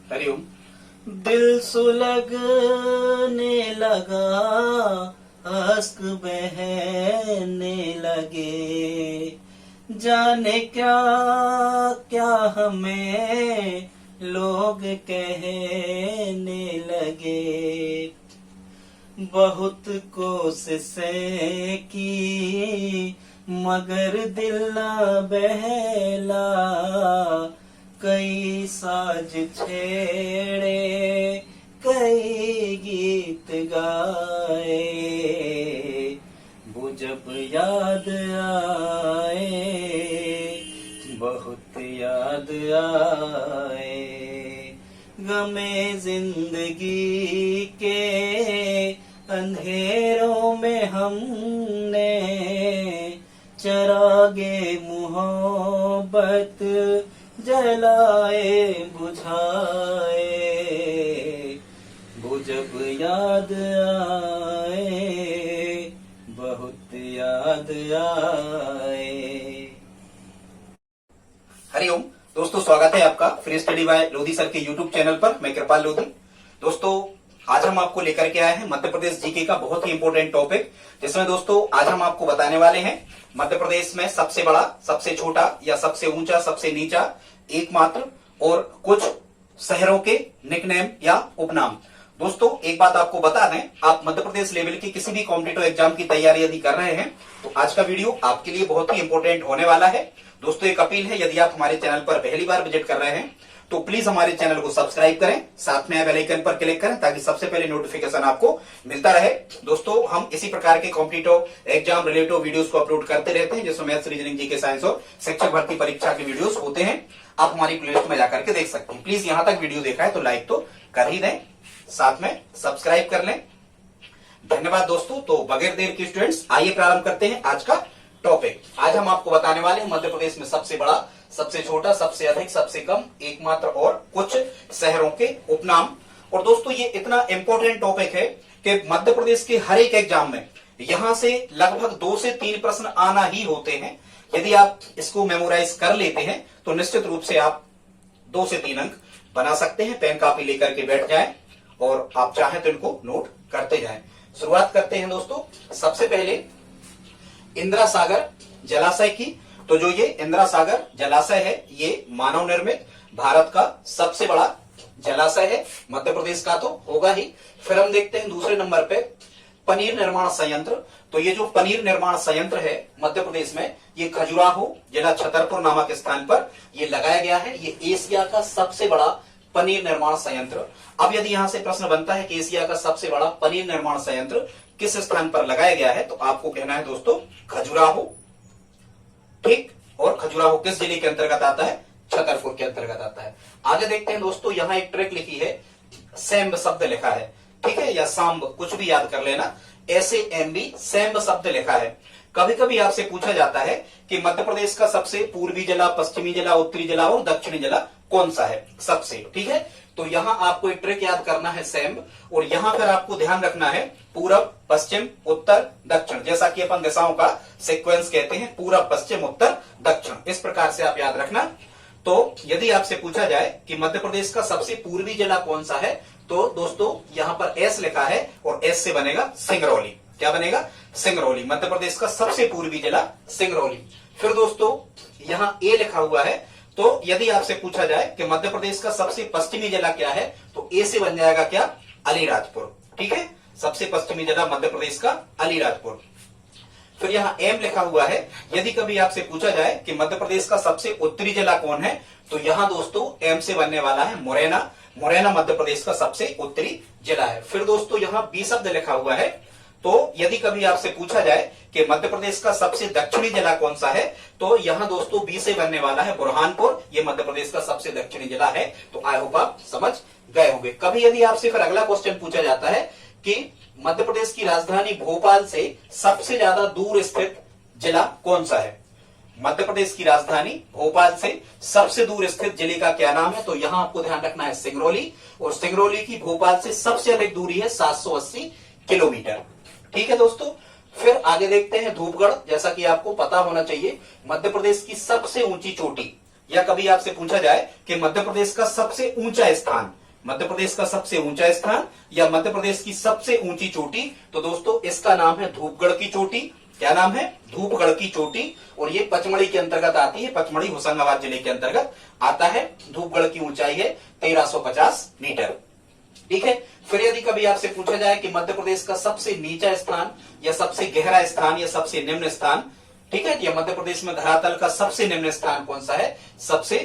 हरिओम। दिल सुलगने लगा, अश्क बहने लगे, जाने क्या क्या हमें लोग कहने लगे। बहुत कोशिशें की मगर दिल ना बहला, कई साज छेड़े कई गीत गाए, वो जब याद आए बहुत याद आए। गमे जिंदगी के अंधेरों में हमने चरागे मोहब्बत जलाए बुझाए, वो जब याद आए बहुत याद आए। हरिओम दोस्तों, स्वागत है आपका free study bye Lodhi sir के यूट्यूब चैनल पर। मैं कृपाल लोधी। दोस्तों, आज हम आपको लेकर के आए हैं मध्य प्रदेश जीके का बहुत ही इंपॉर्टेंट टॉपिक, जिसमें दोस्तों आज हम आपको बताने वाले हैं मध्य प्रदेश में सबसे बड़ा, सबसे छोटा या सबसे ऊंचा, सबसे नीचा, एकमात्र और कुछ शहरों के निकनेम या उपनाम। दोस्तों एक बात आपको बता दें, आप मध्य प्रदेश लेवल की किसी भी कॉम्पिटिटिव एग्जाम की तैयारी यदि कर रहे हैं तो आज का वीडियो आपके लिए बहुत ही इंपॉर्टेंट होने वाला है। दोस्तों एक अपील है, यदि आप हमारे चैनल पर पहली बार विजिट कर रहे हैं तो प्लीज हमारे चैनल को सब्सक्राइब करें, साथ में बेल आइकन पर क्लिक करें ताकि सबसे पहले नोटिफिकेशन आपको मिलता रहे। दोस्तों हम इसी प्रकार के कॉम्पिटिटिव एग्जाम रिलेटेड वीडियोस को अपलोड करते रहते हैं, जिसमें मैथ्स, रीजनिंग, जीके, साइंस और शिक्षक भर्ती परीक्षा के वीडियोस होते हैं। आप हमारी प्लेलिस्ट में जाकर के देख सकते हैं। प्लीज यहां तक वीडियो देखा है तो लाइक तो कर ही दें, साथ में सब्सक्राइब कर लें। धन्यवाद दोस्तों। तो बगैर देर की स्टूडेंट्स आइए प्रारंभ करते हैं आज का टॉपिक। आज हम आपको बताने वाले हैं मध्य प्रदेश में सबसे बड़ा, सबसे छोटा, सबसे अधिक, सबसे कम, एकमात्र और कुछ शहरों के उपनाम। और दोस्तों ये इतना इंपॉर्टेंट टॉपिक है कि मध्य प्रदेश के हर एक एग्जाम में यहां से लगभग 2 से 3 प्रश्न आना ही होते हैं। यदि आप इसको मेमोराइज कर लेते हैं तो निश्चित रूप से आप 2 से 3 अंक बना सकते हैं। पेन कापी लेकर के बैठ जाएं और आप चाहें तो इनको नोट करते जाएं। शुरुआत करते हैं दोस्तों सबसे पहले इंदिरा सागर जलाशय की। तो जो ये इंदिरा सागर जलाशय है ये मानव निर्मित भारत का सबसे बड़ा जलाशय है। मध्य प्रदेश का तो होगा ही। फिर हम देखते हैं दूसरे नंबर पे पनीर निर्माण संयंत्र। तो ये जो पनीर निर्माण संयंत्र है मध्य प्रदेश में, ये खजुराहो जिला छतरपुर नामक स्थान पर ये लगाया गया है। ये एशिया का सबसे बड़ा पनीर निर्माण संयंत्र। अब यदि यहां से प्रश्न बनता है कि एशिया का सबसे बड़ा पनीर निर्माण संयंत्र किस स्थान पर लगाया गया है, तो आपको कहना है दोस्तों खजुराहो। ठीक, और खजुराहो किस जिले के अंतर्गत आता है? छतरपुर के अंतर्गत आता है। आगे देखते हैं दोस्तों, यहां एक ट्रिक लिखी है, सैम्ब शब्द लिखा है, ठीक है, या सांब, कुछ भी याद कर लेना। SAMB सैम्ब शब्द लिखा है। कभी कभी आपसे पूछा जाता है कि मध्य प्रदेश का सबसे पूर्वी जिला, पश्चिमी जिला, उत्तरी जिला और दक्षिणी जिला कौन सा है सबसे, ठीक है। तो यहां आपको एक ट्रिक याद करना है सैम्ब, और यहां पर आपको ध्यान रखना है पूरब, पश्चिम, उत्तर, दक्षिण, जैसा कि अपन दिशाओं का सीक्वेंस कहते हैं, पूरब, पश्चिम, उत्तर, दक्षिण, इस प्रकार से आप याद रखना। तो यदि आपसे पूछा जाए कि मध्य प्रदेश का सबसे पूर्वी जिला कौन सा है, तो दोस्तों यहां पर S लिखा है और S से बनेगा सिंगरौली। क्या बनेगा? सिंगरौली। मध्य प्रदेश का सबसे पूर्वी जिला सिंगरौली। फिर दोस्तों यहां A लिखा हुआ है, तो यदि आपसे पूछा जाए कि मध्य प्रदेश का सबसे पश्चिमी जिला क्या है, तो A से बन जाएगा क्या? अलीराजपुर। ठीक है, सबसे पश्चिमी जिला मध्य प्रदेश का अलीराजपुर। फिर यहाँ M लिखा हुआ है। यदि कभी आपसे पूछा जाए कि मध्य प्रदेश का सबसे उत्तरी जिला कौन है, तो यहाँ दोस्तों M से बनने वाला है मुरैना। मुरैना मध्य प्रदेश का सबसे उत्तरी जिला है। फिर दोस्तों यहाँ B शब्द लिखा हुआ है। तो यदि कभी आपसे पूछा जाए कि मध्य प्रदेश का सबसे दक्षिणी जिला कौन सा है, तो यहाँ दोस्तों B से बनने वाला है बुरहानपुर। ये मध्य प्रदेश का सबसे दक्षिणी जिला है। तो आई होप आप समझ गए होंगे। कभी यदि आपसे फिर अगला क्वेश्चन पूछा जाता है कि मध्य प्रदेश की राजधानी भोपाल से सबसे ज्यादा दूर स्थित जिला कौन सा है, मध्य प्रदेश की राजधानी भोपाल से सबसे दूर स्थित जिले का क्या नाम है, तो यहां आपको ध्यान रखना है सिंगरौली। और सिंगरौली की भोपाल से सबसे अधिक दूरी है 780 किलोमीटर। ठीक है दोस्तों। फिर आगे देखते हैं धूपगढ़। जैसा कि आपको पता होना चाहिए, मध्य प्रदेश की सबसे ऊंची चोटी या कभी आपसे पूछा जाए कि मध्य प्रदेश का सबसे ऊंचा स्थान, मध्य प्रदेश का सबसे ऊंचा स्थान या मध्य प्रदेश की सबसे ऊंची चोटी, तो दोस्तों इसका नाम है धूपगढ़ की चोटी। क्या नाम है? धूपगढ़ की चोटी। और ये पचमढ़ी के अंतर्गत आती है, पचमढ़ी होशंगाबाद जिले के अंतर्गत आता है। धूपगढ़ की ऊंचाई है 1350 मीटर। ठीक है। फिर यदि कभी आपसे पूछा जाए कि मध्य प्रदेश का सबसे नीचा स्थान या सबसे गहरा स्थान या सबसे निम्न स्थान, ठीक है, या मध्य प्रदेश में धरातल का सबसे निम्न स्थान कौन सा है, सबसे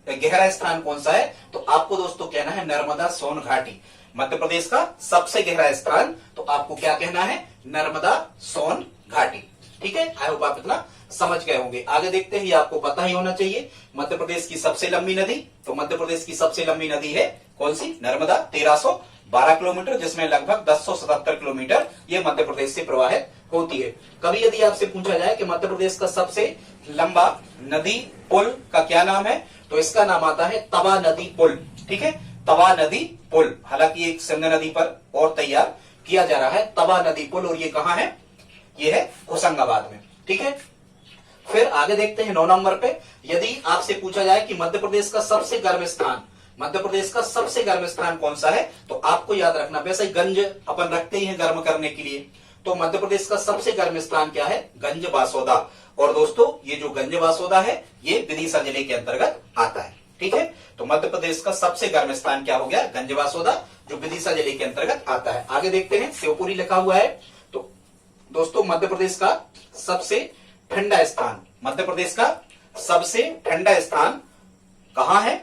गहरा स्थान कौन सा है, तो आपको दोस्तों कहना है नर्मदा सोन घाटी। मध्य प्रदेश का सबसे गहरा स्थान, तो आपको क्या कहना है? नर्मदा सोन घाटी। ठीक है। आई होप आप इतना समझ गए होंगे। आगे देखते हैं, ये आपको पता ही होना चाहिए। मध्य प्रदेश की सबसे लंबी नदी, तो मध्य प्रदेश की सबसे लंबी नदी है कौन सी? नर्मदा, 1312 किलोमीटर, जिसमें लगभग 1077 किलोमीटर ये मध्य प्रदेश से प्रवाहित होती है। कभी यदि आपसे पूछा जाए कि मध्य प्रदेश का सबसे लंबा नदी पुल का क्या नाम है, तो इसका नाम आता है तवा नदी पुल। ठीक है, तवा नदी पुल। हालांकि एक सिंध नदी पर और तैयार किया जा रहा है तवा नदी पुल, और ये कहां है? ये है होशंगाबाद में। ठीक है। फिर आगे देखते हैं 9 नंबर पे, यदि आपसे पूछा जाए कि मध्य प्रदेश का सबसे गर्म स्थान, मध्य प्रदेश का सबसे गर्म स्थान कौन सा है, तो आपको याद रखना, वैसे गंज अपन रखते ही हैं गर्म करने के लिए, तो मध्य प्रदेश का सबसे गर्म स्थान क्या है? गंज बासोदा। और दोस्तों ये जो गंज बासोदा है ये विदिशा जिले के अंतर्गत आता है। ठीक है। तो मध्य प्रदेश का सबसे गर्म स्थान क्या हो गया? गंज बासोदा, जो विदिशा जिले के अंतर्गत आता है। आगे देखते हैं, शिवपुरी लिखा हुआ है। तो दोस्तों मध्य प्रदेश का सबसे ठंडा स्थान, मध्य प्रदेश का सबसे ठंडा स्थान कहां है,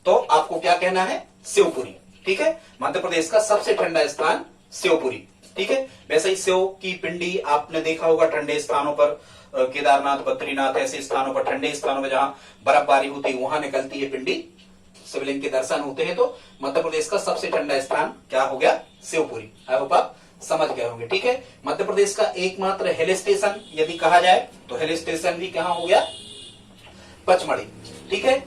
तो आपको क्या कहना है? शिवपुरी। ठीक है। मध्य प्रदेश का सबसे ठंडा स्थान शिवपुरी। ठीक है। वैसे ही शिव की पिंडी आपने देखा होगा ठंडे स्थानों पर, केदारनाथ, बद्रीनाथ, ऐसे स्थानों पर, ठंडे स्थानों में जहां बर्फबारी होती है वहां निकलती है पिंडी, शिवलिंग के दर्शन होते हैं। तो मध्य प्रदेश का सबसे ठंडा स्थान क्या हो गया? शिवपुरी। आई होप आप समझ गए होंगे। ठीक है। मध्य प्रदेश का एकमात्र हिल स्टेशन यदि कहा जाए तो हिल स्टेशन भी कहां हो गया? पचमढ़ी। ठीक है।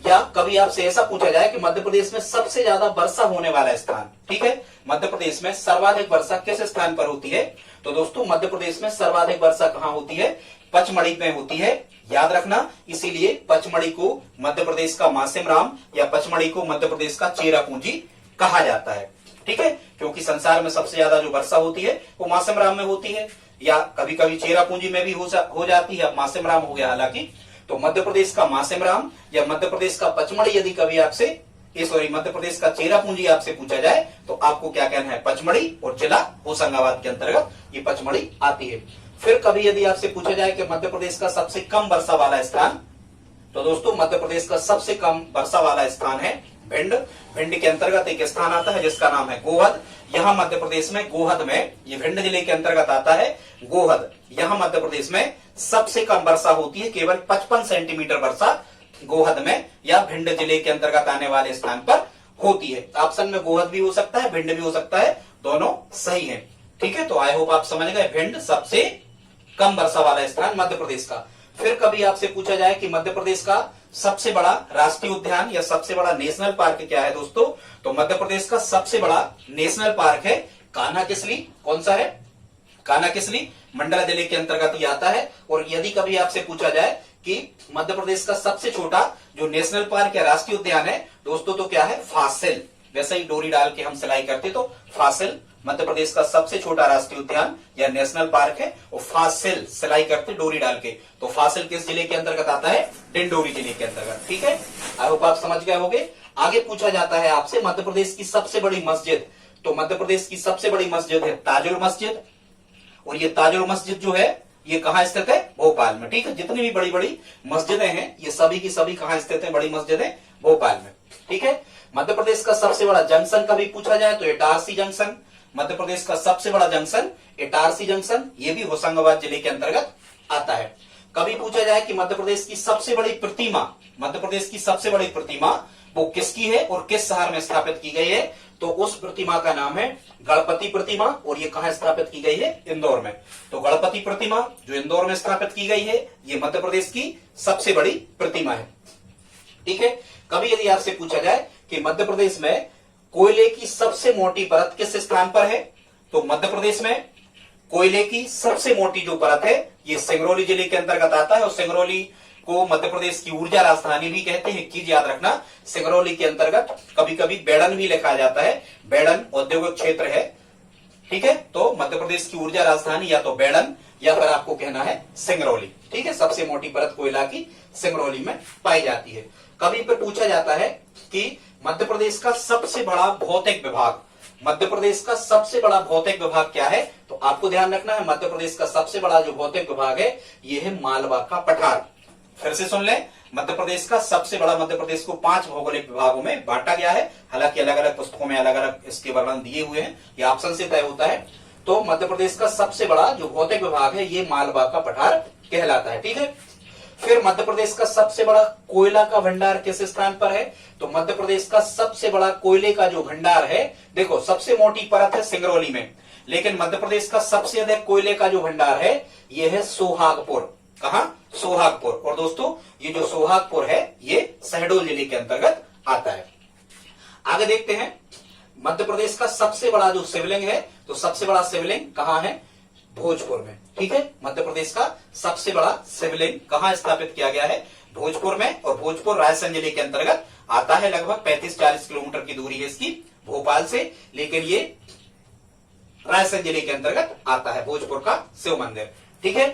या कभी आपसे ऐसा पूछा जाए कि मध्य प्रदेश में सबसे ज्यादा वर्षा होने वाला स्थान, ठीक है, मध्य प्रदेश में सर्वाधिक वर्षा किस स्थान पर होती है, तो दोस्तों मध्य प्रदेश में सर्वाधिक वर्षा कहां होती है? पचमढ़ी में होती है। याद रखना, इसीलिए पचमढ़ी को मध्य प्रदेश का मासिमराम या पचमढ़ी को मध्य प्रदेश का चेरापूंजी कहा जाता है। ठीक है। क्योंकि संसार में सबसे ज्यादा जो वर्षा होती है वो मासिमराम में होती है, या कभी कभी चेरापूंजी में भी हो जाती है। अब मासिमराम हो गया हालांकि, तो मध्य प्रदेश का मासिमराम या मध्य प्रदेश का पचमढ़ी यदि कभी आपसे, मध्य प्रदेश का चेरापूंजी आपसे पूछा जाए तो आपको क्या कहना है? पचमढ़ी। और जिला होशंगाबाद के अंतर्गत ये पचमढ़ी आती है। फिर कभी यदि आपसे पूछा जाए कि मध्य प्रदेश का सबसे कम वर्षा वाला स्थान, तो दोस्तों मध्य प्रदेश का सबसे कम वर्षा वाला स्थान है भिंड। भिंड के अंतर्गत एक स्थान आता है जिसका नाम है गोहद। यहाँ मध्य प्रदेश में गोहद में, ये भिंड जिले के अंतर्गत आता है गोहद, यहाँ मध्य प्रदेश में सबसे कम वर्षा होती है, केवल 55 सेंटीमीटर वर्षा गोहद में या भिंड जिले के अंतर्गत आने वाले स्थान पर होती है। ऑप्शन में गोहद भी हो सकता है, भिंड भी हो सकता है, दोनों सही है। ठीक है। तो आई होप आप समझ गए, भिंड सबसे कम वर्षा वाला स्थान मध्य प्रदेश का। फिर कभी आपसे पूछा जाए कि मध्य प्रदेश का सबसे बड़ा राष्ट्रीय उद्यान या सबसे बड़ा नेशनल पार्क क्या है दोस्तों, तो मध्य प्रदेश का सबसे बड़ा नेशनल पार्क है कान्हा किसली। कौन सा है? कान्हा किसली, मंडला जिले के अंतर्गत ही आता है। और यदि कभी आपसे पूछा जाए कि मध्य प्रदेश का सबसे छोटा जो नेशनल पार्क या राष्ट्रीय उद्यान है दोस्तों, तो क्या है? फासिल। वैसे ही डोरी डाल के हम सिलाई करते तो फासिल मध्य प्रदेश का सबसे छोटा राष्ट्रीय उद्यान या नेशनल पार्क है। और फासिल सिलाई करते डोरी डाल के, तो फासिल किस जिले के अंतर्गत आता है? डिंडोरी जिले के अंतर्गत। ठीक है। आई होप आप समझ गए होंगे। आगे पूछा जाता है आपसे मध्य प्रदेश की सबसे बड़ी मस्जिद, तो मध्य प्रदेश की सबसे बड़ी मस्जिद है ताजुल मस्जिद। और ये ताजुल मस्जिद जो है ये कहां स्थित है? भोपाल में। ठीक है। जितनी भी बड़ी बड़ी मस्जिदें हैं ये सभी की सभी कहां स्थित है? बड़ी मस्जिदें भोपाल में। ठीक है। मध्य प्रदेश का सबसे बड़ा जंक्शन कभी पूछा जाए तो इटारसी जंक्शन। मध्य प्रदेश का सबसे बड़ा जंक्शन इटारसी जंक्शन, ये भी होशंगाबाद जिले के अंतर्गत आता है। कभी पूछा जाए कि मध्य प्रदेश की सबसे बड़ी प्रतिमा, मध्य प्रदेश की सबसे बड़ी प्रतिमा वो किसकी है और किस शहर में स्थापित की गई है, तो उस प्रतिमा का नाम है गणपति प्रतिमा। और ये कहां स्थापित की गई है? इंदौर में। तो गणपति प्रतिमा जो इंदौर में स्थापित की गई है ये मध्य प्रदेश की सबसे बड़ी प्रतिमा है। ठीक है। कभी यदि आपसे पूछा जाए कि मध्य प्रदेश में कोयले की सबसे मोटी परत किस स्थान पर है, तो मध्य प्रदेश में कोयले की सबसे मोटी जो परत है ये सिंगरौली जिले के अंतर्गत आता है। और सिंगरौली को मध्य प्रदेश की ऊर्जा राजधानी भी कहते हैं। एक चीज याद रखना, सिंगरौली के अंतर्गत कभी कभी बेड़न भी लिखा जाता है। बेड़न औद्योगिक क्षेत्र है, ठीक है। तो मध्य प्रदेश की ऊर्जा राजधानी या तो बेड़न या फिर आपको कहना है सिंगरौली, ठीक है। सबसे मोटी परत कोयला की सिंगरौली में पाई जाती है। कभी पे पूछा जाता है कि मध्य प्रदेश का सबसे बड़ा भौतिक विभाग, मध्य प्रदेश का सबसे बड़ा भौतिक विभाग क्या है? तो आपको ध्यान रखना है, मध्य प्रदेश का सबसे बड़ा जो भौतिक विभाग है ये है मालवा का पठार। फिर से सुन लें, मध्य प्रदेश का सबसे बड़ा, मध्य प्रदेश को 5 भौगोलिक विभागों में बांटा गया है। हालांकि अलग अलग पुस्तकों में अलग अलग इसके वर्णन दिए हुए हैं, ये ऑप्शन से तय होता है। तो मध्य प्रदेश का सबसे बड़ा जो भौतिक विभाग है ये मालवा का पठार कहलाता है, ठीक है। फिर मध्य प्रदेश का सबसे बड़ा कोयला का भंडार किस स्थान पर है? तो मध्य प्रदेश का सबसे बड़ा कोयले का जो भंडार है, देखो सबसे मोटी परत है सिंगरौली में, लेकिन मध्य प्रदेश का सबसे अधिक कोयले का जो भंडार है यह है सोहागपुर। कहां? सोहागपुर। और दोस्तों ये जो सोहागपुर है ये शहडोल जिले के अंतर्गत आता है। आगे देखते हैं, मध्य प्रदेश का सबसे बड़ा जो शिवलिंग है, तो सबसे बड़ा शिवलिंग कहां है? भोजपुर में, ठीक है। मध्य प्रदेश का सबसे बड़ा शिवलिंग कहां स्थापित किया गया है? भोजपुर में। और भोजपुर रायसेन जिले के अंतर्गत आता है। लगभग 35-40 किलोमीटर की दूरी है इसकी भोपाल से, लेकिन ये रायसेन जिले के अंतर्गत आता है भोजपुर का शिव मंदिर, ठीक है।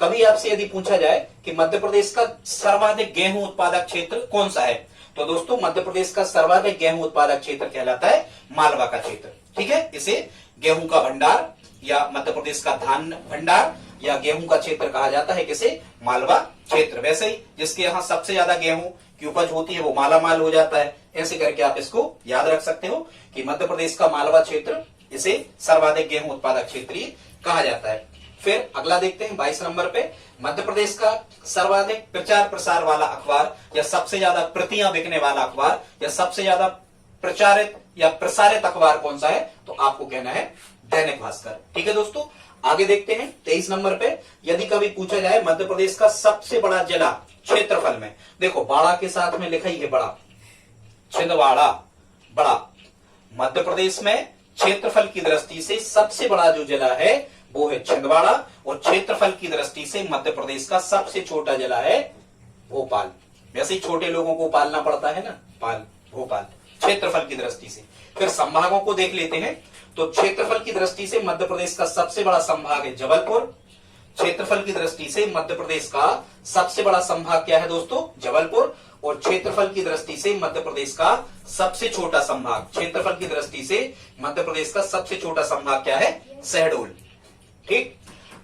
कभी आपसे यदि पूछा जाए कि मध्य प्रदेश का सर्वाधिक गेहूं उत्पादक क्षेत्र कौन सा है, तो दोस्तों मध्य प्रदेश का सर्वाधिक गेहूं उत्पादक क्षेत्र कहलाता है मालवा का क्षेत्र, ठीक है। इसे गेहूं का भंडार या मध्य प्रदेश का धान भंडार या गेहूं का क्षेत्र कहा जाता है, किसे? मालवा क्षेत्र। वैसे ही जिसके यहाँ सबसे ज्यादा गेहूं की उपज होती है वो माला माल हो जाता है। ऐसे करके आप इसको याद रख सकते हो कि मध्य प्रदेश का मालवा क्षेत्र, इसे सर्वाधिक गेहूं उत्पादक क्षेत्र कहा जाता है। फिर अगला देखते हैं 22 नंबर पे, मध्य प्रदेश का सर्वाधिक प्रचार प्रसार वाला अखबार या सबसे ज्यादा प्रतियां बिकने वाला अखबार या सबसे ज्यादा प्रचारित या प्रसारित अखबार कौन सा है? तो आपको कहना है दैनिक भास्कर, ठीक है दोस्तों। आगे देखते हैं 23 नंबर पे, यदि कभी पूछा जाए मध्य प्रदेश का सबसे बड़ा जिला क्षेत्रफल में, देखो बाड़ा के साथ में लिखा ही है बड़ा, छिंदवाड़ा बड़ा। मध्य प्रदेश में क्षेत्रफल की दृष्टि से सबसे बड़ा जो जिला है वो है छिंदवाड़ा, और क्षेत्रफल की दृष्टि से मध्य प्रदेश का सबसे छोटा जिला है भोपाल। वैसे ही छोटे लोगों को पालना पड़ता है ना, पाल भोपाल, क्षेत्रफल की दृष्टि से। फिर संभागों को देख लेते हैं, तो क्षेत्रफल की दृष्टि से मध्य प्रदेश का सबसे बड़ा संभाग है जबलपुर। क्षेत्रफल की दृष्टि से मध्य प्रदेश का सबसे बड़ा संभाग क्या है दोस्तों? जबलपुर। और क्षेत्रफल की दृष्टि से मध्य प्रदेश का सबसे छोटा संभाग, क्षेत्रफल की दृष्टि से मध्य प्रदेश का सबसे छोटा संभाग क्या है? शहडोल, ठीक।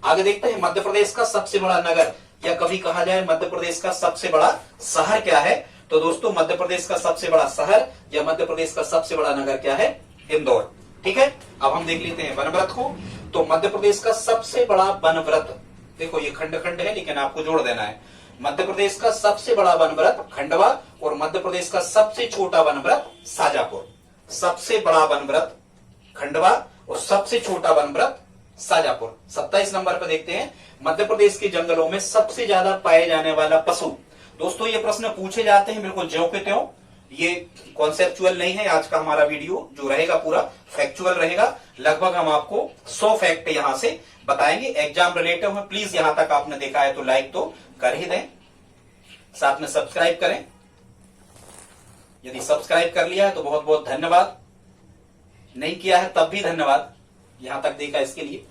आगे देखते हैं मध्य प्रदेश का सबसे बड़ा नगर, या कभी कहा जाए मध्य प्रदेश का सबसे बड़ा शहर क्या है? तो दोस्तों मध्य प्रदेश का सबसे बड़ा शहर या मध्य प्रदेश का सबसे बड़ा नगर क्या है? इंदौर, ठीक है। अब हम देख लेते हैं वनव्रत को। तो मध्य प्रदेश का सबसे बड़ा वनव्रत, देखो ये खंड खंड है लेकिन आपको जोड़ देना है। मध्य प्रदेश का सबसे बड़ा वनव्रत खंडवा, और मध्य प्रदेश का सबसे छोटा वनव्रत साजापुर। सबसे बड़ा वनव्रत खंडवा और सबसे छोटा वनव्रत साजापुर। 27 नंबर पर देखते हैं, मध्य प्रदेश के जंगलों में सबसे ज्यादा पाए जाने वाला पशु। दोस्तों ये प्रश्न पूछे जाते हैं बिल्कुल ज्यों के त्यों, ये कॉन्सेप्चुअल नहीं है। आज का हमारा वीडियो जो रहेगा पूरा फैक्चुअल रहेगा। लगभग हम आपको 100 फैक्ट यहां से बताएंगे, एग्जाम रिलेटेड है। प्लीज यहां तक आपने देखा है तो लाइक तो कर ही दें, साथ में सब्सक्राइब करें। यदि सब्सक्राइब कर लिया है तो बहुत बहुत धन्यवाद, नहीं किया है तब भी धन्यवाद, यहां तक देखा इसके लिए।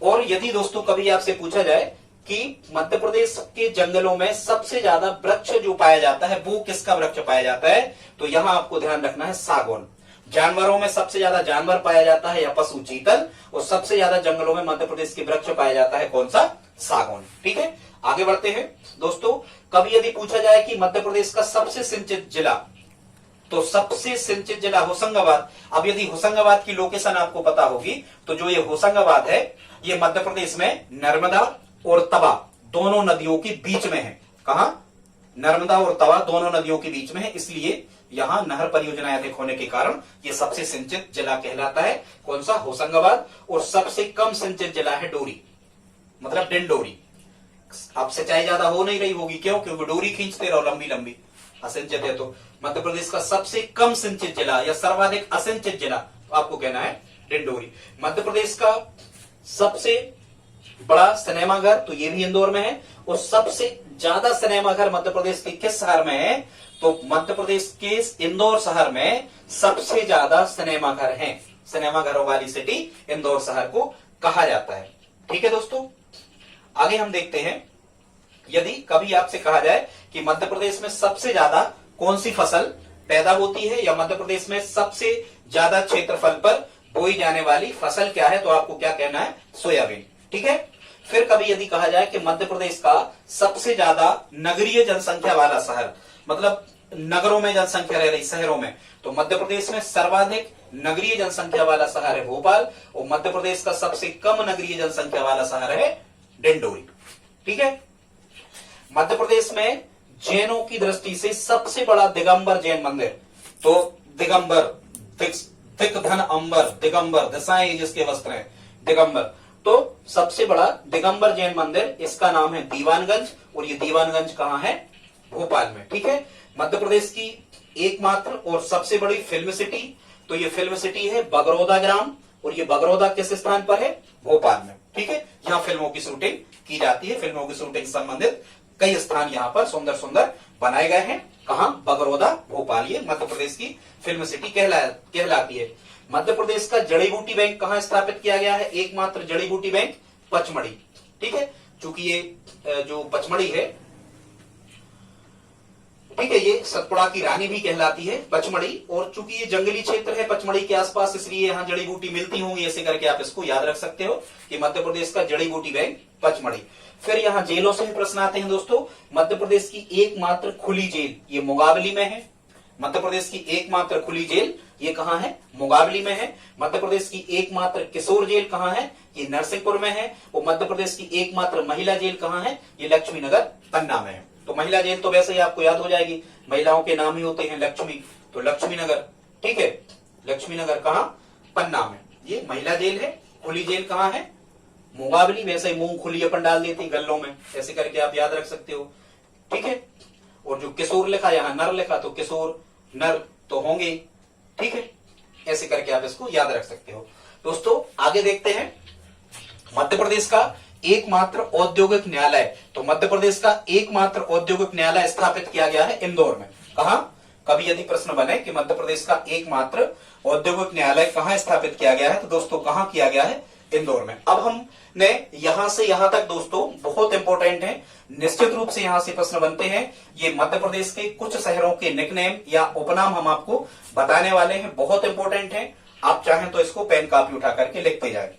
और यदि दोस्तों कभी आपसे पूछा जाए कि मध्य प्रदेश के जंगलों में सबसे ज्यादा वृक्ष जो पाया जाता है वो किसका वृक्ष पाया जाता है, तो यहां आपको ध्यान रखना है सागौन। जानवरों में सबसे ज्यादा जानवर पाया जाता है या पशु चीतल, और सबसे ज्यादा जंगलों में मध्य प्रदेश के वृक्ष पाया जाता है कौन सा? सागौन, ठीक है। आगे बढ़ते हैं दोस्तों, कभी यदि पूछा जाए कि मध्य प्रदेश का सबसे सिंचित जिला, तो सबसे सिंचित जिला होशंगाबाद। अब यदि होशंगाबाद की लोकेशन आपको पता होगी, तो जो ये होशंगाबाद है ये मध्य प्रदेश में नर्मदा और तवा दोनों नदियों के बीच में है। कहां? नर्मदा और तवा दोनों नदियों के बीच में है, इसलिए यहां नहर परियोजनाएं अधिक होने के कारण ये सबसे सिंचित जिला कहलाता है। कौन सा? होशंगाबाद। और सबसे कम सिंचित जिला है डोरी, मतलब डिंडोरी। अब सिंचाई ज्यादा हो नहीं रही होगी, क्यों? क्योंकि डोरी खींचते रहो लंबी लंबी, असिंचित है। तो मध्य प्रदेश का सबसे कम सिंचित जिला या सर्वाधिक असिंचित जिला, तो आपको कहना है डिंडोरी। मध्य प्रदेश का सबसे बड़ा सिनेमाघर, तो ये भी इंदौर में है। और सबसे ज्यादा सिनेमाघर मध्य प्रदेश के किस शहर में है? तो मध्य प्रदेश के इंदौर शहर में सबसे ज्यादा सिनेमाघर हैं। सिनेमाघरों वाली सिटी इंदौर शहर को कहा जाता है। ठीक है दोस्तों, आगे हम देखते हैं, यदि कभी आपसे कहा जाए कि मध्य प्रदेश में सबसे ज्यादा कौन सी फसल पैदा होती है या मध्य प्रदेश में सबसे ज्यादा क्षेत्रफल पर बोई जाने वाली फसल क्या है, तो आपको क्या कहना है? सोयाबीन। ठीक है। फिर कभी यदि कहा जाए कि मध्य प्रदेश का सबसे ज्यादा नगरीय जनसंख्या वाला शहर, मतलब नगरों में जनसंख्या रह रही, शहरों में, तो मध्य प्रदेश में सर्वाधिक नगरीय जनसंख्या वाला शहर है भोपाल, और मध्य प्रदेश का सबसे कम नगरीय जनसंख्या वाला शहर है डिंडोरी। ठीक है। मध्य प्रदेश में जैनों की दृष्टि से सबसे बड़ा दिगंबर जैन मंदिर, तो दिगंबर, दिक धन अंबर, दिगंबर, दिशाएं जिसके वस्त्र हैं, दिगंबर, तो सबसे बड़ा दिगंबर जैन मंदिर, इसका नाम है दीवानगंज, और ये दीवानगंज कहां है? भोपाल में। ठीक है। मध्य प्रदेश की एकमात्र और सबसे बड़ी फिल्म सिटी, तो ये फिल्म सिटी है बगरौदा ग्राम, और ये बगरौदा किस स्थान पर है? भोपाल में। ठीक है। यहाँ फिल्मों की शूटिंग की जाती है। फिल्मों की शूटिंग संबंधित कई स्थान यहाँ पर सुंदर सुंदर बनाए गए हैं। कहां? बगरौदा, भोपाल, ये मध्य प्रदेश की फिल्म सिटी कहलाती है। मध्य प्रदेश का जड़ी बूटी बैंक कहां स्थापित किया गया है? एकमात्र जड़ी बूटी बैंक पचमढ़ी। ठीक है। चूंकि ये जो पचमढ़ी है, ठीक है, ये सतपुड़ा की रानी भी कहलाती है पचमढ़ी, और चूंकि ये जंगली क्षेत्र है पचमढ़ी के आसपास, इसलिए यहाँ जड़ी बूटी मिलती होंगी। ऐसे करके आप इसको याद रख सकते हो कि मध्य प्रदेश का जड़ी बूटी बैंक पचमढ़ी। फिर यहाँ जेलों से भी प्रश्न आते हैं दोस्तों। मध्य प्रदेश की एकमात्र खुली जेल ये मुगाबली में है। मध्य प्रदेश की एकमात्र खुली जेल ये कहां है? मुगाबली में है। मध्य प्रदेश की एकमात्र किशोर जेल कहां है? ये नरसिंहपुर में है। और मध्य प्रदेश की एकमात्र महिला जेल कहां है? ये लक्ष्मी नगर, पन्ना में है। तो महिला जेल तो वैसे ही आपको याद हो जाएगी, महिलाओं के नाम ही होते हैं लक्ष्मी, तो लक्ष्मी नगर। ठीक है। लक्ष्मी नगर कहां? पन्ना में, ये महिला जेल है। खुली जेल कहां है? मुगाबली। वैसे ही मूंग खुली अपन डाल देते हैं गल्लों में, ऐसे करके आप याद रख सकते हो। ठीक है। और जो किशोर लिखा, यहाँ नर लिखा, तो किशोर नर तो होंगे। ठीक है। ऐसे करके आप इसको याद रख सकते हो। दोस्तों आगे देखते हैं, मध्य प्रदेश का एकमात्र औद्योगिक न्यायालय, तो मध्य प्रदेश का एकमात्र औद्योगिक न्यायालय स्थापित किया गया है इंदौर में। कहां? कभी यदि प्रश्न बने कि मध्य प्रदेश का एकमात्र औद्योगिक न्यायालय कहां स्थापित किया गया है, तो दोस्तों कहां किया गया है? इंदौर में। अब हमने यहां से यहां तक दोस्तों बहुत इंपॉर्टेंट है, निश्चित रूप से यहां से प्रश्न बनते हैं। ये मध्य प्रदेश के कुछ शहरों के निकनेम या उपनाम हम आपको बताने वाले हैं, बहुत इंपॉर्टेंट है। आप चाहें तो इसको पेन कापी उठा करके लिखते जाए।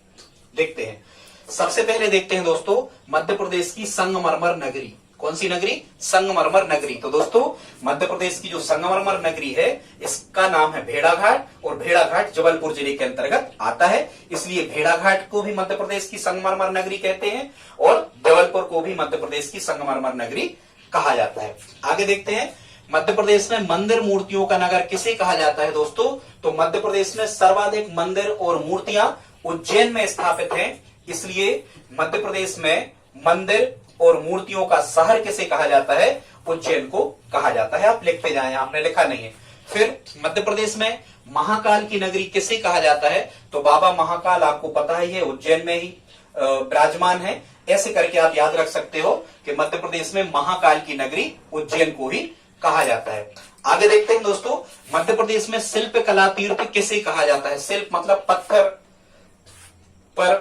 देखते हैं, सबसे पहले देखते हैं दोस्तों मध्य प्रदेश की संगमरमर नगरी। कौन सी नगरी? संगमरमर नगरी। तो दोस्तों मध्य प्रदेश की जो संगमरमर नगरी है, इसका नाम है भेड़ाघाट, और भेड़ाघाट जबलपुर जिले के अंतर्गत आता है, इसलिए भेड़ाघाट को भी मध्य प्रदेश की संगमरमर नगरी कहते हैं, और जबलपुर को भी मध्य प्रदेश की संगमरमर नगरी कहा जाता है। आगे देखते हैं, मध्य प्रदेश में मंदिर मूर्तियों का नगर किसे कहा जाता है दोस्तों? तो मध्य प्रदेश में सर्वाधिक मंदिर और मूर्तियां उज्जैन में स्थापित हैं, इसलिए मध्य प्रदेश में मंदिर और मूर्तियों का शहर किसे कहा जाता है? उज्जैन को कहा जाता है। आप लिखते जाएं, आपने लिखा नहीं है। फिर मध्य प्रदेश में महाकाल की नगरी किसे कहा जाता है? तो बाबा महाकाल आपको पता ही है, उज्जैन में ही विराजमान है। ऐसे करके आप याद रख सकते हो कि मध्य प्रदेश में महाकाल की नगरी उज्जैन को ही कहा जाता है। आगे देखते हैं दोस्तों, मध्य प्रदेश में शिल्प कला तीर्थ किसे कहा जाता है? शिल्प मतलब पत्थर पर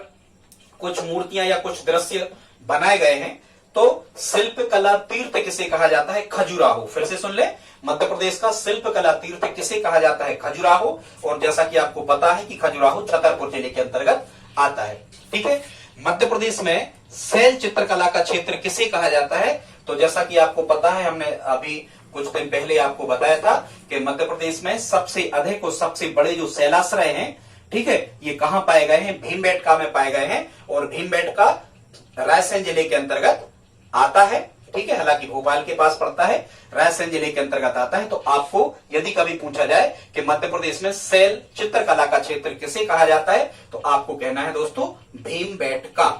कुछ मूर्तियां या कुछ दृश्य बनाए गए हैं, तो शिल्प कला तीर्थ किसे कहा जाता है? खजुराहो। फिर से सुन ले, मध्य प्रदेश का शिल्प कला तीर्थ किसे कहा जाता है? खजुराहो। और जैसा कि आपको पता है कि खजुराहो छतरपुर जिले के अंतर्गत आता है। ठीक है। मध्य प्रदेश में शैल चित्रकला का क्षेत्र किसे कहा जाता है? तो जैसा कि आपको पता है, हमने अभी कुछ दिन पहले आपको बताया था कि मध्य प्रदेश में सबसे अधिक और सबसे बड़े जो शैलाश्रय हैं, ठीक है, ये कहां पाए गए हैं? भीमबेटका में पाए गए हैं, और भीमबेटका रायसेन जिले के अंतर्गत आता है। ठीक है, हालांकि भोपाल के पास पड़ता है, रायसेन जिले के अंतर्गत आता है। तो आपको यदि कभी पूछा जाए कि मध्य प्रदेश में शैल चित्रकला का क्षेत्र किसे कहा जाता है, तो आपको कहना है दोस्तों भीमबेटका।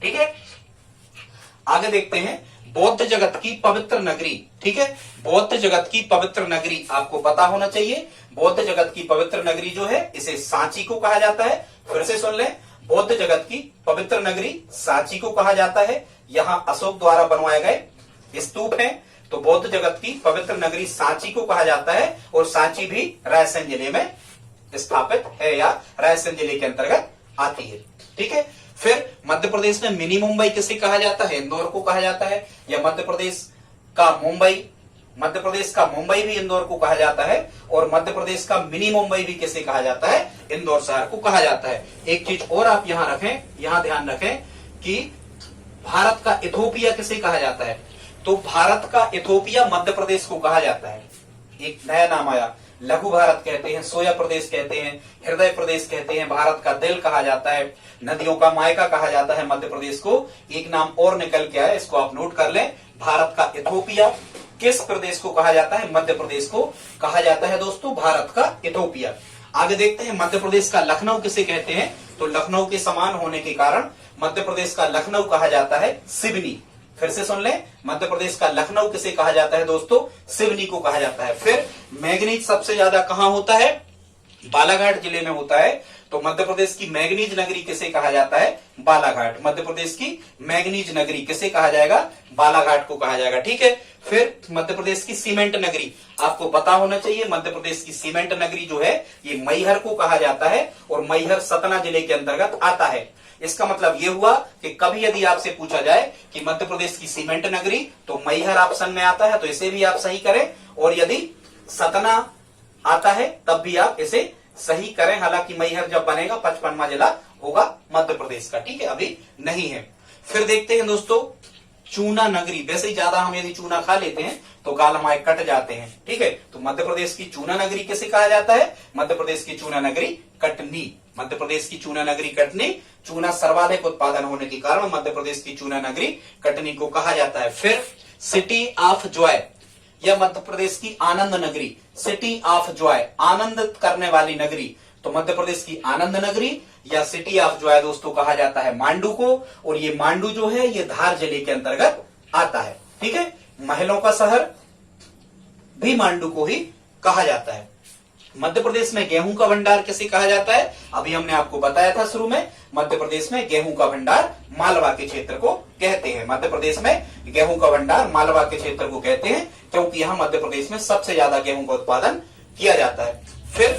ठीक है। आगे देखते हैं, बौद्ध जगत की पवित्र नगरी। ठीक है, बौद्ध जगत की पवित्र नगरी आपको पता होना चाहिए। बौद्ध जगत की पवित्र नगरी जो है, इसे सांची को कहा जाता है। फिर से सुन ले, बौद्ध जगत की पवित्र नगरी सांची को कहा जाता है। यहाँ अशोक द्वारा बनवाए गए स्तूप हैं, तो बौद्ध जगत की पवित्र नगरी सांची को कहा जाता है। और सांची भी रायसेन जिले में स्थापित है या रायसेन जिले के अंतर्गत आती है। ठीक है, फिर मध्य प्रदेश में मिनी मुंबई किसे कहा जाता है? इंदौर को कहा जाता है। या मध्य प्रदेश का मुंबई भी इंदौर को कहा जाता है। और मध्य प्रदेश का मिनी मुंबई भी किसे कहा जाता है? इंदौर शहर को कहा जाता है। एक चीज और आप यहाँ रखें, यहाँ ध्यान रखें कि भारत का इथोपिया किसे कहा जाता है? तो भारत का इथोपिया मध्य प्रदेश को कहा जाता है। एक नया नाम आया, लघु भारत कहते हैं, सोया प्रदेश कहते हैं, हृदय प्रदेश कहते हैं, भारत का दिल कहा जाता है, नदियों का मायका कहा जाता है मध्य प्रदेश को। एक नाम और निकल के आया, इसको आप नोट कर लें, भारत का इथोपिया। किस प्रदेश को कहा जाता है? मध्य प्रदेश को कहा जाता है दोस्तों, भारत का इथोपिया। आगे देखते हैं मध्य प्रदेश का लखनऊ किसे कहते हैं? तो लखनऊ के समान होने के कारण मध्य प्रदेश का लखनऊ कहा जाता है सिवनी। फिर से सुन लें, मध्य प्रदेश का लखनऊ किसे कहा जाता है दोस्तों? सिवनी को कहा जाता है। फिर मैंगनीज सबसे ज्यादा कहां होता है? बालाघाट जिले में होता है। तो मध्य प्रदेश की मैंगनीज नगरी किसे कहा जाता है? बालाघाट। मध्य प्रदेश की मैंगनीज नगरी किसे कहा जाएगा? बालाघाट को कहा जाएगा। ठीक है, फिर मध्य प्रदेश की सीमेंट नगरी, आपको पता होना चाहिए, मध्य प्रदेश की सीमेंट नगरी जो है ये मैहर को कहा जाता है। और मैहर सतना जिले के अंतर्गत आता है। इसका मतलब ये हुआ कि कभी यदि आपसे पूछा जाए कि मध्य प्रदेश की सीमेंट नगरी, तो मैहर ऑप्शन में आता है, तो इसे भी आप सही करें। और यदि सतना आता है तब भी आप इसे सही करें। हालांकि मैहर जब बनेगा 55वां जिला होगा मध्य प्रदेश का। ठीक है, अभी नहीं है। फिर देखते हैं दोस्तों चूना नगरी। वैसे ही ज्यादा हम यदि चूना खा लेते हैं तो गाल हमारे कट जाते हैं। ठीक है, तो मध्य प्रदेश की चूना नगरी किसे कहा जाता है? मध्य प्रदेश की चूना नगरी कटनी। मध्य प्रदेश की चूना नगरी कटनी। चूना सर्वाधिक उत्पादन होने के कारण मध्य प्रदेश की चूना नगरी कटनी को कहा जाता है। फिर सिटी ऑफ जॉय, यह मध्य प्रदेश की आनंद नगरी, सिटी ऑफ जॉय, आनंद करने वाली नगरी। तो मध्य प्रदेश की आनंद नगरी या सिटी ऑफ जॉय दोस्तों कहा जाता है मांडू को। और ये मांडू जो है ये धार जिले के अंतर्गत आता है। ठीक है, महलों का शहर भी मांडू को ही कहा जाता है। मध्य प्रदेश में गेहूं का भंडार किसे कहा जाता है? अभी हमने आपको बताया था शुरू में, मध्य प्रदेश में गेहूं का भंडार मालवा के क्षेत्र को कहते हैं। मध्य प्रदेश में गेहूं का भंडार मालवा के क्षेत्र को कहते हैं, क्योंकि यहाँ मध्य प्रदेश में सबसे ज्यादा गेहूं का उत्पादन किया जाता है। फिर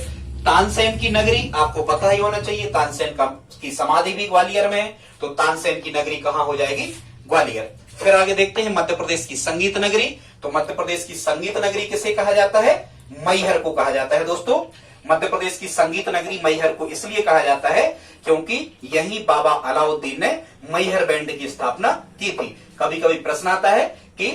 तानसेन की नगरी, आपको पता ही होना चाहिए, तानसेन की समाधि भी ग्वालियर में है। तो तानसेन की नगरी कहां हो जाएगी? ग्वालियर। फिर आगे देखते हैं मध्य प्रदेश की संगीत नगरी। तो मध्य प्रदेश की संगीत नगरी किसे कहा जाता है? मैहर को कहा जाता है दोस्तों। मध्य प्रदेश की संगीत नगरी मैहर को इसलिए कहा जाता है क्योंकि यही बाबा अलाउद्दीन ने मैहर बैंड की स्थापना की थी। कभी कभी प्रश्न आता है कि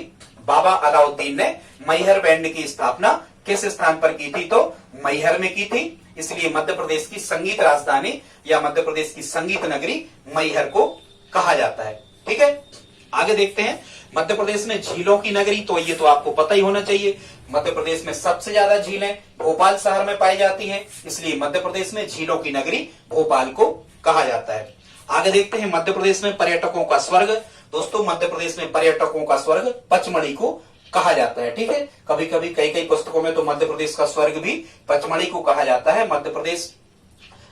बाबा अलाउद्दीन ने मैहर बैंड की स्थापना किस स्थान पर की थी? तो मैहर में की थी। इसलिए मध्य प्रदेश की संगीत राजधानी या मध्य प्रदेश की संगीत नगरी मैहर को कहा जाता है। ठीक है, आगे देखते हैं मध्य प्रदेश में झीलों की नगरी। तो ये तो आपको पता ही होना चाहिए, मध्य प्रदेश में सबसे ज्यादा झीलें भोपाल शहर में पाई जाती हैं, इसलिए मध्य प्रदेश में झीलों की नगरी भोपाल को कहा जाता है। आगे देखते हैं मध्य प्रदेश में पर्यटकों का स्वर्ग। दोस्तों मध्य प्रदेश में पर्यटकों का स्वर्ग पचमढ़ी को कहा जाता है। ठीक है, कभी कभी कई पुस्तकों में तो मध्य प्रदेश का स्वर्ग भी पचमढ़ी को कहा जाता है। मध्य प्रदेश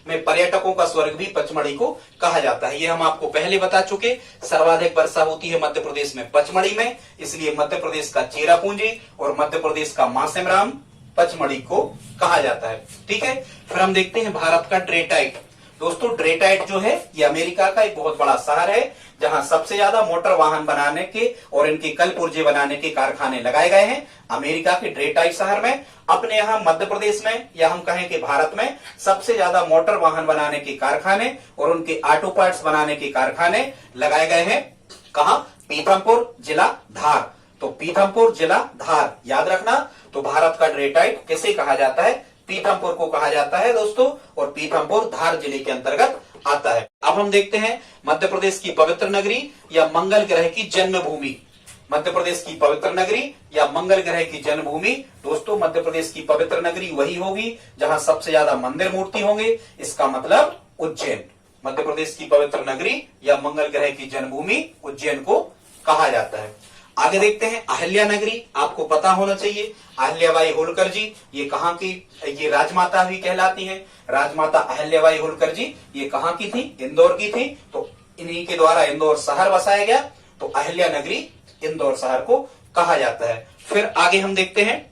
में पर्यटकों का स्वर्ग भी पचमढ़ी को कहा जाता है। ये हम आपको पहले बता चुके। सर्वाधिक वर्षा होती है मध्य प्रदेश में पचमढ़ी में, इसलिए मध्य प्रदेश का चेरापूंजी और मध्य प्रदेश का मासेमराम पचमढ़ी को कहा जाता है। ठीक है, फिर हम देखते हैं भारत का ड्रेटाइट। दोस्तों ड्रेटाइट जो है ये अमेरिका का एक बहुत बड़ा शहर है, जहां सबसे ज्यादा मोटर वाहन बनाने के और इनके कल पुर्जे बनाने के कारखाने लगाए गए हैं अमेरिका के ड्रेटाइट शहर में। अपने यहाँ मध्य प्रदेश में या हम कहें कि भारत में सबसे ज्यादा मोटर वाहन बनाने के कारखाने और उनके ऑटो पार्ट्स बनाने के कारखाने लगाए गए हैं कहां? पीथमपुर जिला धार। तो पीथमपुर जिला धार याद रखना। तो भारत का ड्रेटाइट किसे कहा जाता है? पीथमपुर को कहा जाता है दोस्तों, और पीथमपुर धार जिले के अंतर्गत आता है। अब हम देखते हैं मध्य प्रदेश की पवित्र नगरी या मंगल ग्रह की जन्मभूमि। मध्य प्रदेश की पवित्र नगरी या मंगल ग्रह की जन्मभूमि। दोस्तों मध्य प्रदेश की पवित्र नगरी वही होगी जहां सबसे ज्यादा मंदिर मूर्ति होंगे, इसका मतलब उज्जैन। मध्य प्रदेश की पवित्र नगरी या मंगल ग्रह की जन्मभूमि उज्जैन को कहा जाता है। आगे देखते हैं अहिल्या नगरी, आपको पता होना चाहिए अहिल्याबाई होलकर जी ये कहाँ की, ये राजमाता भी कहलाती हैं। राजमाता अहिल्याबाई होलकर जी ये कहाँ की थी, इंदौर की थी। तो इन्हीं के द्वारा इंदौर शहर बसाया गया, तो अहिल्या नगरी इंदौर शहर को कहा जाता है। फिर आगे हम देखते हैं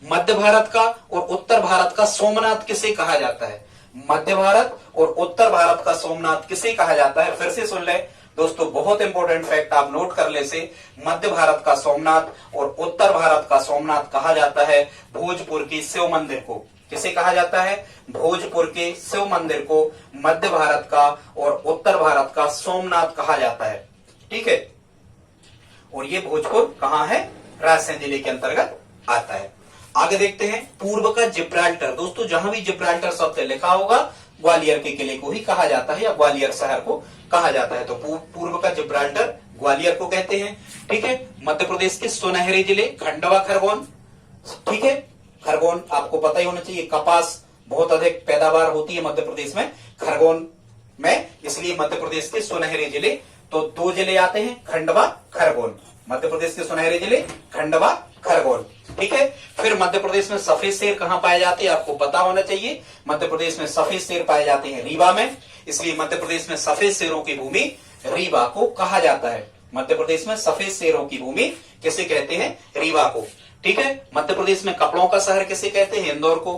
मध्य भारत का और उत्तर भारत का सोमनाथ किसे कहा जाता है। मध्य भारत और उत्तर भारत का सोमनाथ किसे कहा जाता है, फिर से सुन ले दोस्तों, बहुत इंपॉर्टेंट फैक्ट आप नोट कर ले से। मध्य भारत का सोमनाथ और उत्तर भारत का सोमनाथ कहा जाता है भोजपुर के शिव मंदिर को। किसे कहा जाता है, भोजपुर के शिव मंदिर को मध्य भारत का और उत्तर भारत का सोमनाथ कहा जाता है। ठीक है, और ये भोजपुर कहाँ है, रायसेन जिले के अंतर्गत आता है। आगे देखते हैं पूर्व का जिब्राल्टर। दोस्तों जहां भी जिब्राल्टर शब्द लिखा होगा ग्वालियर के किले को ही कहा जाता है या ग्वालियर शहर को कहा जाता है। तो पूर्व का जिब्राल्टर ग्वालियर को कहते हैं। ठीक है, मध्य प्रदेश के सुनहरे जिले खंडवा खरगोन। ठीक है, खरगोन आपको पता ही होना चाहिए, कपास बहुत अधिक पैदावार होती है मध्य प्रदेश में खरगोन में, इसलिए मध्य प्रदेश के सुनहरे जिले। तो दो जिले आते हैं खंडवा खरगोन, मध्य प्रदेश के सुनहरे जिले खंडवा खरगोन। ठीक है, फिर मध्य प्रदेश में सफेद शेर कहां पाए जाते हैं, आपको पता होना चाहिए। मध्य प्रदेश में सफेद शेर पाए जाते हैं रीवा में, इसलिए मध्य प्रदेश में सफेद शेरों की भूमि रीवा को कहा जाता है। मध्य प्रदेश में सफेद शेरों की भूमि किसे कहते हैं, रीवा को। ठीक है, मध्य प्रदेश में कपड़ों का शहर किसे कहते हैं, इंदौर को।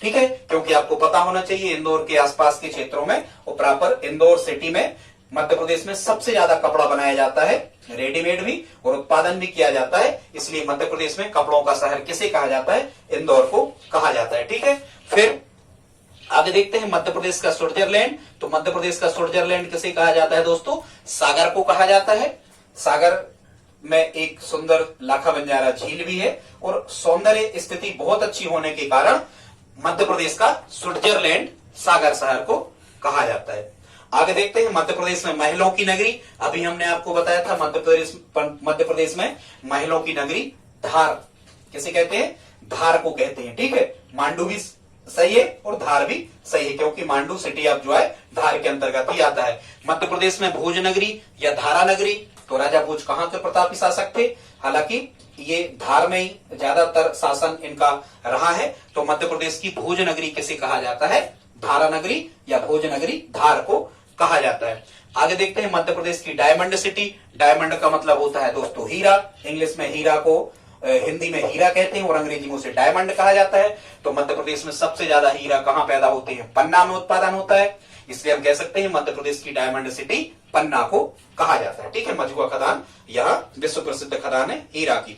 ठीक है, क्योंकि आपको पता होना चाहिए इंदौर के आसपास के क्षेत्रों में और प्रॉपर इंदौर सिटी में मध्य प्रदेश में सबसे ज्यादा कपड़ा बनाया जाता है, रेडीमेड भी और उत्पादन भी किया जाता है, इसलिए मध्य प्रदेश में कपड़ों का शहर किसे कहा जाता है, इंदौर को कहा जाता है। ठीक है, फिर आगे देखते हैं मध्य प्रदेश का स्विट्जरलैंड। तो मध्य प्रदेश का स्विट्जरलैंड किसे कहा जाता है दोस्तों, सागर को कहा जाता है। सागर में एक सुंदर लाखा बंजारा झील भी है और सौंदर्य स्थिति बहुत अच्छी होने के कारण मध्य प्रदेश का स्विट्जरलैंड सागर शहर को कहा जाता है। आगे देखते हैं मध्य प्रदेश में महलों की नगरी। अभी हमने आपको बताया था मध्य प्रदेश में महलों की नगरी धार किसे कहते हैं, धार को कहते हैं। ठीक है, मांडू भी सही है और धार भी सही है, क्योंकि मांडू सिटी अब जो है धार के अंतर्गत ही आता है। मध्य प्रदेश में भोज नगरी या धारा नगरी, तो राजा भोज कहां के प्रतापी शासक थे, हालांकि ये धार में ही ज्यादातर शासन इनका रहा है। तो मध्य प्रदेश की भोज नगरी किसे कहा जाता है, धारा नगरी या भोज नगरी धार को कहा जाता है। आगे देखते हैं मध्य प्रदेश की डायमंड सिटी। डायमंड का मतलब होता है दोस्तों हीरा, इंग्लिश में हीरा को हिंदी में हीरा कहते हैं और अंग्रेजी में उसे डायमंड कहा जाता है। तो मध्य प्रदेश में सबसे ज्यादा हीरा कहां पैदा होते हैं, पन्ना में उत्पादन होता है, इसलिए हम कह सकते हैं मध्य प्रदेश की डायमंड सिटी पन्ना को कहा जाता है। ठीक है, मझुआ खदान यह विश्व प्रसिद्ध खदान है हीरा की।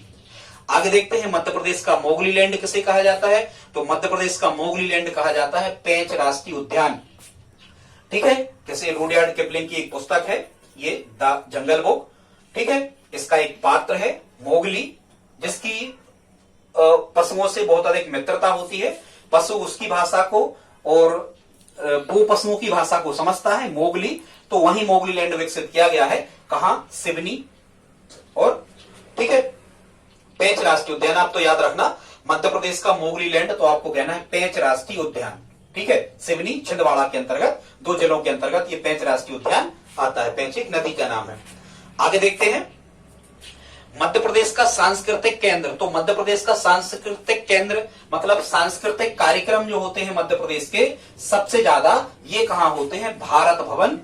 आगे देखते हैं मध्य प्रदेश का मोगली लैंड किसे कहा जाता है, तो मध्य प्रदेश का मोगली लैंड कहा जाता है पेंच राष्ट्रीय उद्यान। ठीक है, जैसे रुडयार्ड किपलिंग की एक पुस्तक है ये द जंगल बुक। ठीक है, इसका एक पात्र है मोगली, जिसकी पशुओं से बहुत अधिक मित्रता होती है। पशु उसकी भाषा को और वो पशुओं की भाषा को समझता है, मोगली। तो वहीं मोगली लैंड विकसित किया गया है, कहां, सिवनी और ठीक है पेंच राष्ट्रीय उद्यान। आप तो याद रखना मध्य प्रदेश का मोगली लैंड तो आपको कहना है पेंच राष्ट्रीय उद्यान। ठीक है, सिवनी छिंदवाड़ा के अंतर्गत, दो जिलों के अंतर्गत ये पेंच राष्ट्रीय उद्यान आता है। पेंच एक नदी का नाम है। आगे देखते हैं मध्य प्रदेश का सांस्कृतिक केंद्र। तो मध्य प्रदेश का सांस्कृतिक केंद्र मतलब सांस्कृतिक कार्यक्रम जो होते हैं मध्य प्रदेश के सबसे ज्यादा ये कहां होते हैं, भारत भवन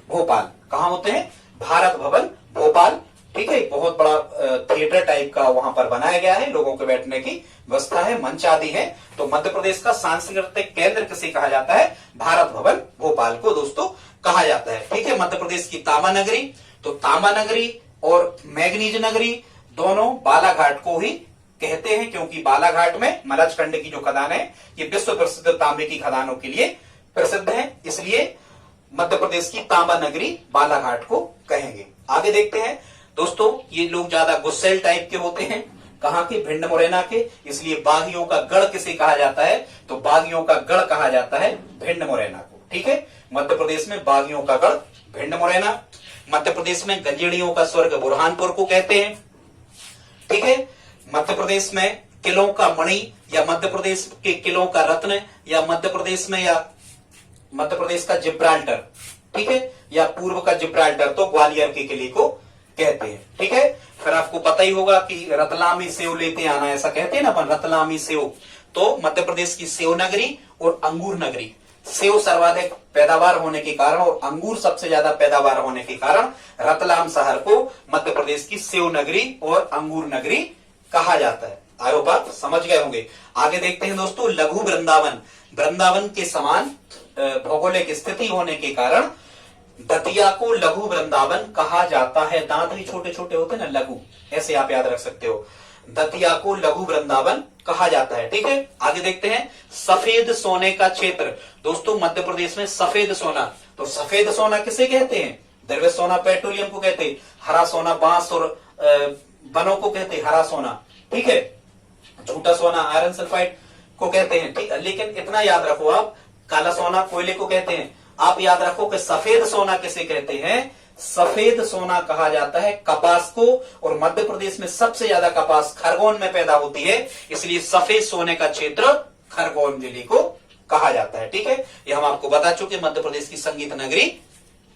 भोपाल। कहां होते हैं, भारत भवन भोपाल। ठीक है, बहुत बड़ा थिएटर टाइप का वहां पर बनाया गया है, लोगों के बैठने की व्यवस्था है, मंच आदि है। तो मध्य प्रदेश का सांस्कृतिक केंद्र किसे कहा जाता है, भारत भवन भोपाल को दोस्तों कहा जाता है। ठीक है, मध्य प्रदेश की तांबा नगरी। तो तांबा नगरी और मैग्नीज नगरी दोनों बालाघाट को ही कहते हैं, क्योंकि बालाघाट में मलजखंड की जो खदान है ये विश्व प्रसिद्ध तांबे की खदानों के लिए प्रसिद्ध है, इसलिए मध्य प्रदेश की तांबा नगरी बालाघाट को कहेंगे। आगे देखते हैं दोस्तों, ये लोग ज्यादा गुस्सेल टाइप के होते हैं, कहां के, भिंड मुरैना के, इसलिए बागियों का गढ़ किसे कहा जाता है, तो बागियों का गढ़ कहा जाता है भिंड मुरैना को। ठीक है, मध्य प्रदेश में बागियों का गढ़ भिंड मुरैना। मध्य प्रदेश में गंजेड़ियों का स्वर्ग बुरहानपुर को कहते हैं। ठीक है, मध्य प्रदेश में किलों का मणि या मध्य प्रदेश के किलों का रत्न या मध्य प्रदेश में या मध्य प्रदेश का जिब्राल्टर, ठीक है, या पूर्व का जिब्राल्टर तो ग्वालियर के किले को कहते हैं। ठीक है, फिर आपको पता ही होगा कि रतलामी सेव लेते आना, ऐसा कहते हैं ना अपन, रतलामी सेव। तो मध्य प्रदेश की सेव नगरी और अंगूर नगरी, सेव सर्वाधिक पैदावार होने के कारण और अंगूर सबसे ज्यादा पैदावार होने के कारण रतलाम शहर को मध्य प्रदेश की सेव नगरी और अंगूर नगरी कहा जाता है। आई होप आप समझ गए होंगे। आगे देखते हैं दोस्तों, लघु वृंदावन, वृंदावन के समान भौगोलिक स्थिति होने के कारण दतिया को लघु वृंदावन कहा जाता है। दांत भी छोटे छोटे होते हैं ना, लघु, ऐसे आप याद रख सकते हो। दतिया को लघु वृंदावन कहा जाता है। ठीक है, आगे देखते हैं, सफेद सोने का क्षेत्र। दोस्तों मध्य प्रदेश में सफेद सोना, तो सफेद सोना किसे कहते हैं? द्रव्य सोना पेट्रोलियम को कहते हैं, हरा सोना बांस और वनों को कहते हैं हरा सोना। ठीक है, झूठा सोना आयरन सल्फाइड को कहते हैं। ठीक है, लेकिन इतना याद रखो आप, काला सोना कोयले को कहते हैं। आप याद रखो कि सफेद सोना किसे कहते हैं? सफेद सोना कहा जाता है कपास को, और मध्य प्रदेश में सबसे ज्यादा कपास खरगोन में पैदा होती है, इसलिए सफेद सोने का क्षेत्र खरगोन जिले को कहा जाता है। ठीक है, ये हम आपको बता चुके। मध्य प्रदेश की संगीत नगरी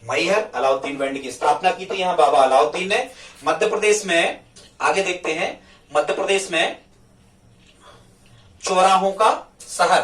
मैहर, अलाउद्दीन बैंड की स्थापना की थी यहाँ बाबा अलाउद्दीन ने। मध्य प्रदेश में आगे देखते हैं, मध्य प्रदेश में चौराहों का शहर,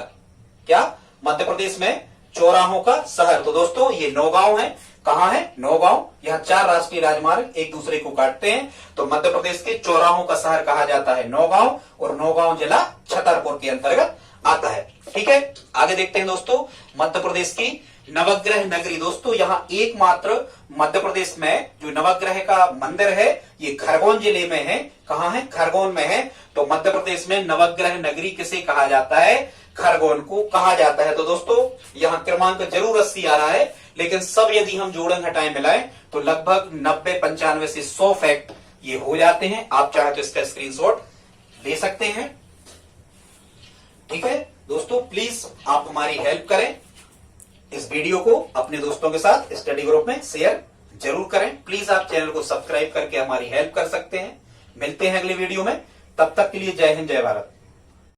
क्या मध्य प्रदेश में चौराहों का शहर? तो दोस्तों ये नौगांव है। कहां है? नौगांव। यहाँ 4 राष्ट्रीय राजमार्ग एक दूसरे को काटते हैं, तो मध्य प्रदेश के चौराहों का शहर कहा जाता है नौगांव, और नौगांव जिला छतरपुर के अंतर्गत आता है। ठीक है, आगे देखते हैं दोस्तों, मध्य प्रदेश की नवग्रह नगरी। दोस्तों यहाँ एकमात्र मध्य प्रदेश में जो नवग्रह का मंदिर है ये खरगोन जिले में है। कहां है? खरगोन में है। तो मध्य प्रदेश में नवग्रह नगरी किसे कहा जाता है? खरगोन को कहा जाता है। तो दोस्तों यहाँ क्रमांक जरूर 80 आ रहा है, लेकिन सब यदि हम जोड़न घटाएं मिलाएं तो लगभग 90, 95 से 100 फैक्ट ये हो जाते हैं। आप चाहे तो इसका स्क्रीनशॉट ले सकते हैं। ठीक है दोस्तों, प्लीज आप हमारी हेल्प करें, इस वीडियो को अपने दोस्तों के साथ स्टडी ग्रुप में शेयर जरूर करें। प्लीज आप चैनल को सब्सक्राइब करके हमारी हेल्प कर सकते हैं। मिलते हैं अगले वीडियो में, तब तक के लिए जय हिंद, जय भारत।